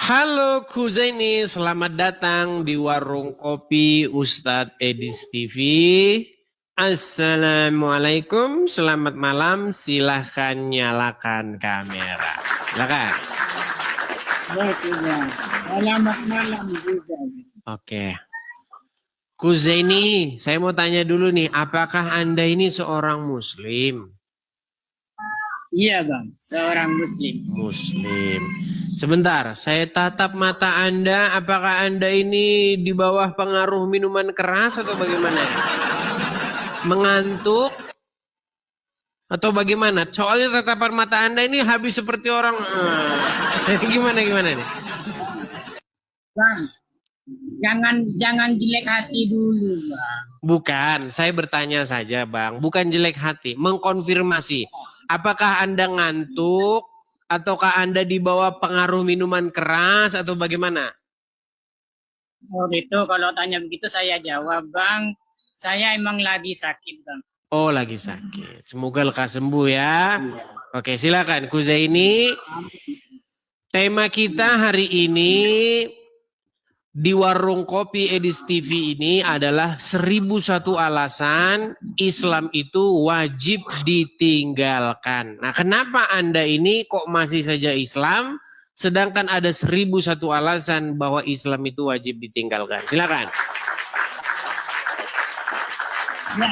Halo Kuzaini, selamat datang di Warung Kopi Ustadz Edis TV. Assalamualaikum, selamat malam. Silahkan nyalakan kamera. Silakan. Oke, Bang. Selamat malam juga. Oke. Kuzaini, saya mau tanya dulu nih, apakah Anda ini seorang Muslim? Iya, Bang. Seorang Muslim. Muslim. Sebentar, saya tatap mata Anda. Apakah Anda ini di bawah pengaruh minuman keras atau bagaimana? Mengantuk? Atau bagaimana? Soalnya tatapan mata Anda ini habis seperti orang... Gimana nih? Bang, jangan jelek hati dulu, Bang. Bukan, saya bertanya saja, Bang. Bukan jelek hati, mengkonfirmasi. Apakah Anda ngantuk? Ataukah Anda di bawah pengaruh minuman keras atau bagaimana? Oh gitu, kalau tanya begitu saya jawab, Bang. Saya emang lagi sakit, Bang. Oh, lagi sakit. Semoga lekas sembuh ya. Oke, silakan Kuzaini. Tema kita hari ini di Warung Kopi Edis TV ini adalah 1001 alasan Islam itu wajib ditinggalkan. Nah, kenapa Anda ini kok masih saja Islam, sedangkan ada 1001 alasan bahwa Islam itu wajib ditinggalkan? Silakan. Ya.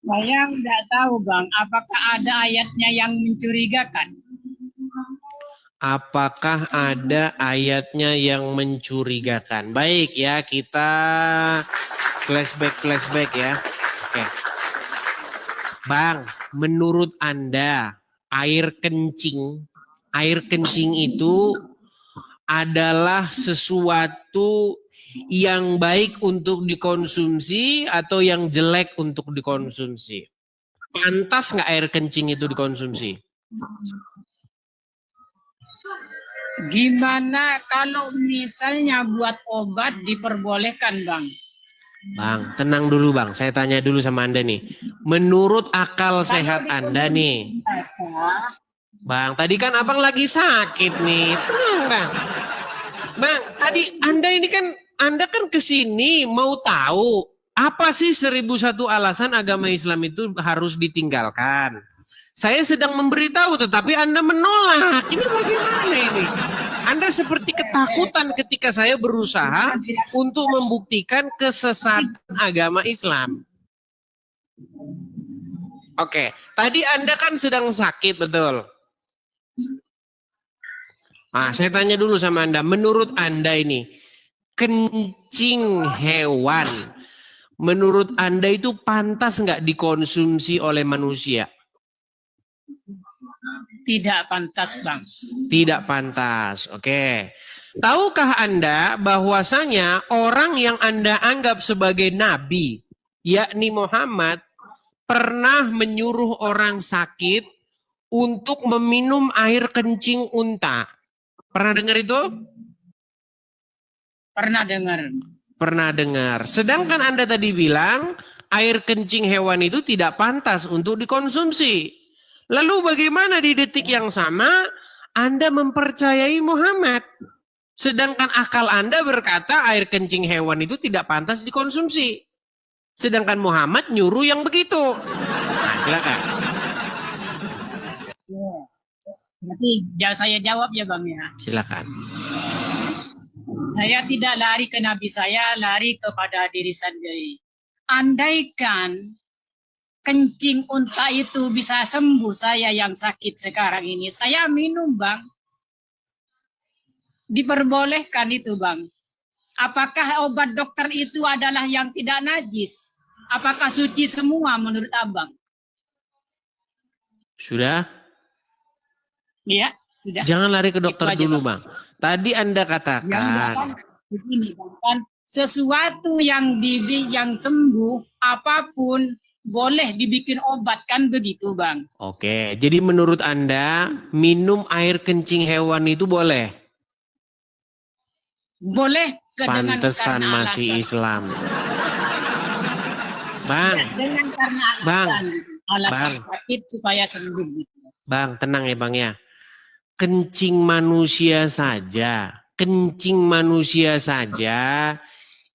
Saya nggak tahu, Bang, apakah ada ayatnya yang mencurigakan? Apakah ada ayatnya yang mencurigakan? Baik ya, kita flashback ya. Oke. Bang, menurut Anda air kencing itu adalah sesuatu yang baik untuk dikonsumsi atau yang jelek untuk dikonsumsi? Pantas nggak air kencing itu dikonsumsi? Gimana kalau misalnya buat obat diperbolehkan, Bang? Bang, tenang dulu Bang. Saya tanya dulu sama Anda nih. Menurut akal sehat Anda nih. Bang, tadi kan Abang lagi sakit nih. Tenang Bang. Bang, tadi Anda kan kesini mau tahu apa sih 1001 alasan agama Islam itu harus ditinggalkan. Saya sedang memberitahu tetapi Anda menolak. Ini bagaimana ini? Anda seperti ketakutan ketika saya berusaha untuk membuktikan kesesatan agama Islam. Oke, tadi Anda kan sedang sakit, betul? Nah, saya tanya dulu sama Anda, menurut Anda ini, kencing hewan, menurut Anda itu pantas nggak dikonsumsi oleh manusia? Tidak pantas, Bang. Tidak pantas, oke. Tahukah Anda bahwasanya orang yang Anda anggap sebagai nabi, yakni Muhammad, pernah menyuruh orang sakit untuk meminum air kencing unta? Pernah dengar itu? Pernah dengar. Pernah dengar. Sedangkan Anda tadi bilang air kencing hewan itu tidak pantas untuk dikonsumsi. Lalu bagaimana di detik yang sama Anda mempercayai Muhammad? Sedangkan akal Anda berkata air kencing hewan itu tidak pantas dikonsumsi. Sedangkan Muhammad nyuruh yang begitu. Nah, silakan. Berarti saya jawab ya, Bang ya. Silakan. Saya tidak lari ke Nabi, saya lari kepada diri sendiri. Andaikan kencing unta itu bisa sembuh saya yang sakit sekarang ini, saya minum, Bang. Diperbolehkan itu, Bang. Apakah obat dokter itu adalah yang tidak najis? Apakah suci semua menurut Abang? Sudah? Iya, sudah. Jangan lari ke dokter Itu aja, dulu, Bang. Bang. Tadi Anda katakan. Begini, Bang. Sesuatu yang sembuh, apapun, boleh dibikin obat, kan begitu, Bang? Oke, jadi menurut Anda minum air kencing hewan itu boleh? Boleh Pantesan masih Islam. Bang, karena alasan Bang. sakit supaya sembuh gitu. Bang, tenang ya Bang ya. kencing manusia saja,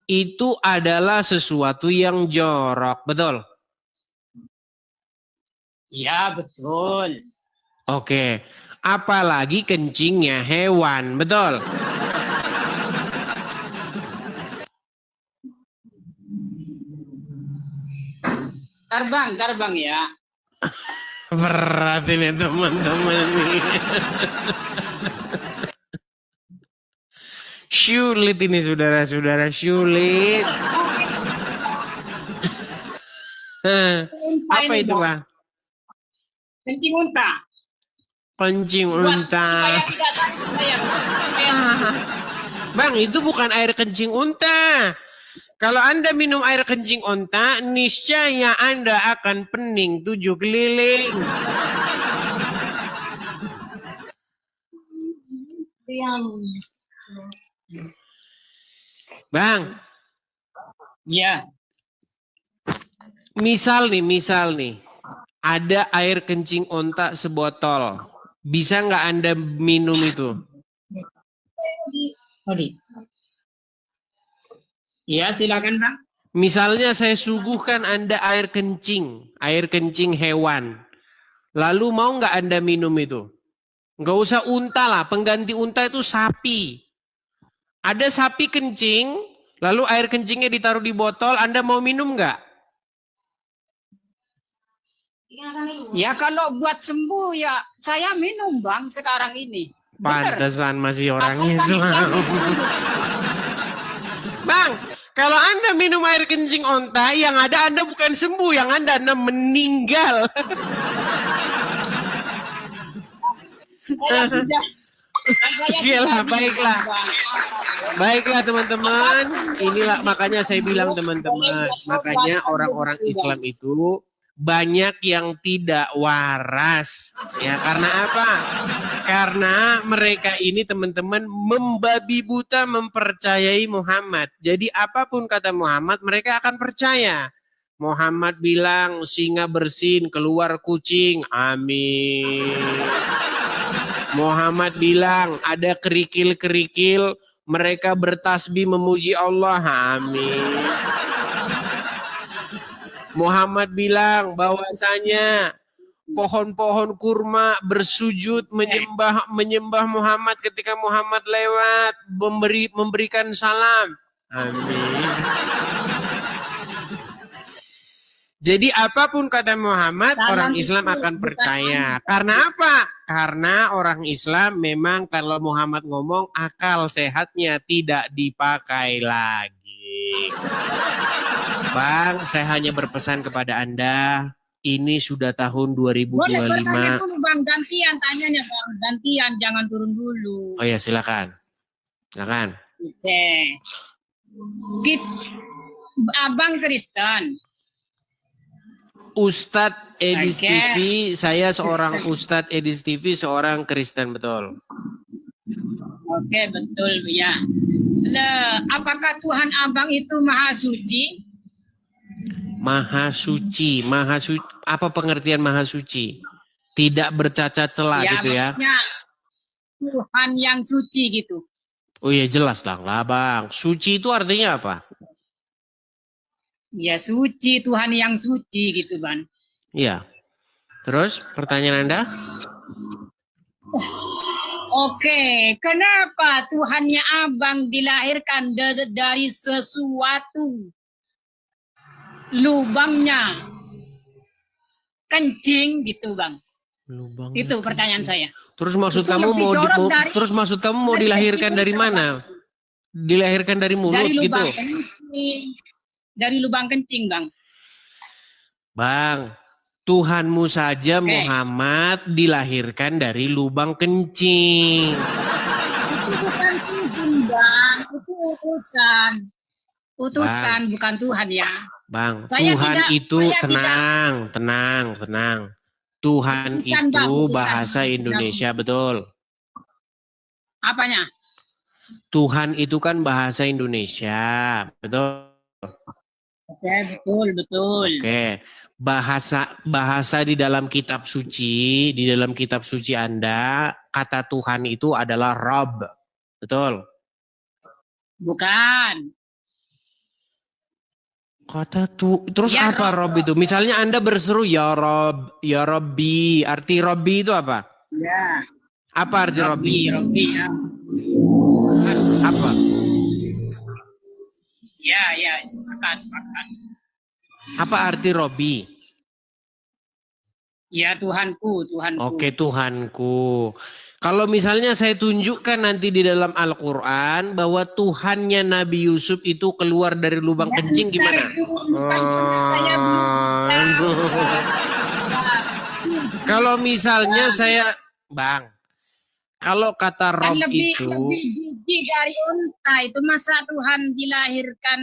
itu adalah sesuatu yang jorok, betul? Ya, betul. Oke, apalagi kencingnya hewan, betul? Terbang ya. Berat ini teman-teman nih. Sulit ini saudara-saudara, sulit. Apa itu, Bang? Kencing unta. Kencing Buat unta. supaya tidak sakit saya. Bang, itu bukan air kencing unta. Kalau Anda minum air kencing unta, niscaya Anda akan pening 7 keliling. Bang, Ya. misal nih, ada air kencing unta sebotol. Bisa nggak Anda minum itu? Ya, silakan, Bang. Misalnya saya suguhkan Anda air kencing hewan. Lalu mau nggak Anda minum itu? Nggak usah unta lah, pengganti unta itu sapi. Ada sapi kencing, lalu air kencingnya ditaruh di botol, Anda mau minum nggak? Ya, kalau buat sembuh ya saya minum, Bang, sekarang ini. Bener. Pantesan masih orang Aku kan Islam. Bang, kalau Anda minum air kencing onta, yang ada Anda bukan sembuh, yang Anda meninggal. Baiklah. Baiklah teman-teman, inilah makanya saya bilang teman-teman, makanya orang-orang Islam itu banyak yang tidak waras. Ya, karena apa? Karena mereka ini teman-teman membabi buta mempercayai Muhammad. Jadi apapun kata Muhammad mereka akan percaya. Muhammad bilang singa bersin keluar kucing. Amin. Muhammad bilang ada kerikil-kerikil mereka bertasbih memuji Allah. Amin. Muhammad bilang bahwasanya pohon-pohon kurma bersujud menyembah Muhammad ketika Muhammad lewat memberikan salam. Amin. Jadi apapun kata Muhammad, orang Islam akan percaya. Karena apa? Karena orang Islam memang kalau Muhammad ngomong akal sehatnya tidak dipakai lagi. Bang, saya hanya berpesan kepada Anda, ini sudah tahun 2025. Boleh bertanya dulu, Bang, gantian tanyanya, Bang. Gantian, jangan turun dulu. Oh ya, silakan. Silakan. Oke. Abang Kristen. Ustadz Edis TV, saya seorang Ustadz Edis TV, seorang Kristen, betul. Oke, betul ya. Apakah Tuhan Abang itu maha suci? Maha suci, apa pengertian maha suci? Tidak bercacat celah ya, gitu ya? Tuhan yang suci gitu. Oh iya jelas lah Bang. Suci itu artinya apa? Ya suci, Tuhan yang suci gitu, Bang. Iya. Terus pertanyaan Anda? Oke, kenapa Tuhannya Abang dilahirkan dari sesuatu lubangnya kencing gitu, Bang? Lubang. Itu pertanyaan saya. Terus maksud kamu mau dilahirkan dari mana? Dilahirkan dari mulut dari lubang gitu? Kencing. Dari lubang kencing, Bang. Bang, Tuhanmu saja Muhammad dilahirkan dari lubang kencing. Itu bukan Tuhan, Bang. Itu utusan. Utusan, Bang. Bukan Tuhan ya. Bang, Tuhan itu tenang. Tuhan utusan, itu Bang, bahasa Indonesia, betul. Apanya? Tuhan itu kan bahasa Indonesia, betul. Oke, betul, betul. Oke. Bahasa di dalam kitab suci, di dalam kitab suci Anda, kata Tuhan itu adalah Rabb. Betul? Bukan. Terus Ya, apa Rob. Rabb itu? Misalnya Anda berseru ya Rabb, ya Rabbi. Arti Rabbi itu apa? Ya, Apa arti Rabbi? Robby, ya. Apa? Ya, sepakat. Apa arti Rabbi? Ya, Tuhanku. Oke, Tuhanku. Kalau misalnya saya tunjukkan nanti di dalam Al-Quran bahwa Tuhannya Nabi Yusuf itu keluar dari lubang kencing, gimana? Kalau misalnya saya, Bang, kalau kata Kan Rob lebih itu, jijik dari unta itu, masa Tuhan dilahirkan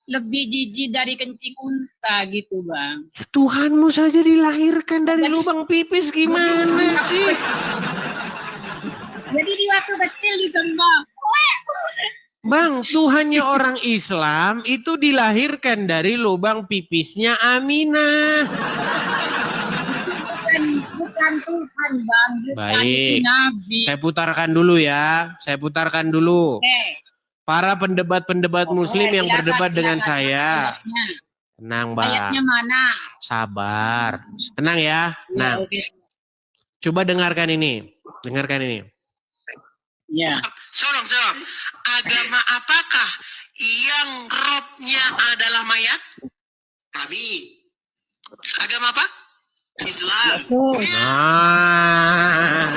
lebih jijik dari kencing unta gitu, Bang. Tuhanmu saja dilahirkan dari lubang pipis, gimana sih? Jadi di waktu kecil disembah. Bang, Tuhannya orang Islam itu dilahirkan dari lubang pipisnya Aminah. Bukan Tuhan, Bang. Bukan, Baik. itu Nabi. Saya putarkan dulu ya. Saya putarkan dulu. Oke. Para pendebat-pendebat muslim yang Silakan, berdebat dengan silakan. saya. Ayatnya. Tenang, Bang. Ayatnya mana? Sabar. Tenang ya. Nah, Ya, oke. coba dengarkan ini. Dengarkan ini. Ya. Sorong. Agama apakah yang robnya adalah mayat? Kami. Agama apa? Islam. Yesus. Nah.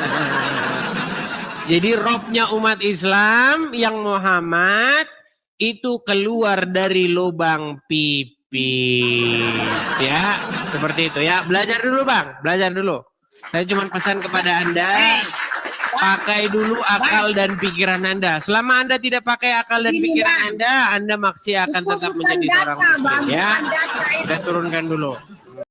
Jadi robnya umat Islam yang Muhammad itu keluar dari lubang pipis. Ya, seperti itu ya. Belajar dulu, Bang. Belajar dulu. Saya cuma pesan kepada Anda. Pakai dulu akal dan pikiran Anda. Selama Anda tidak pakai akal dan pikiran Anda masih akan tetap menjadi seorang muslim. Ya, kita turunkan dulu.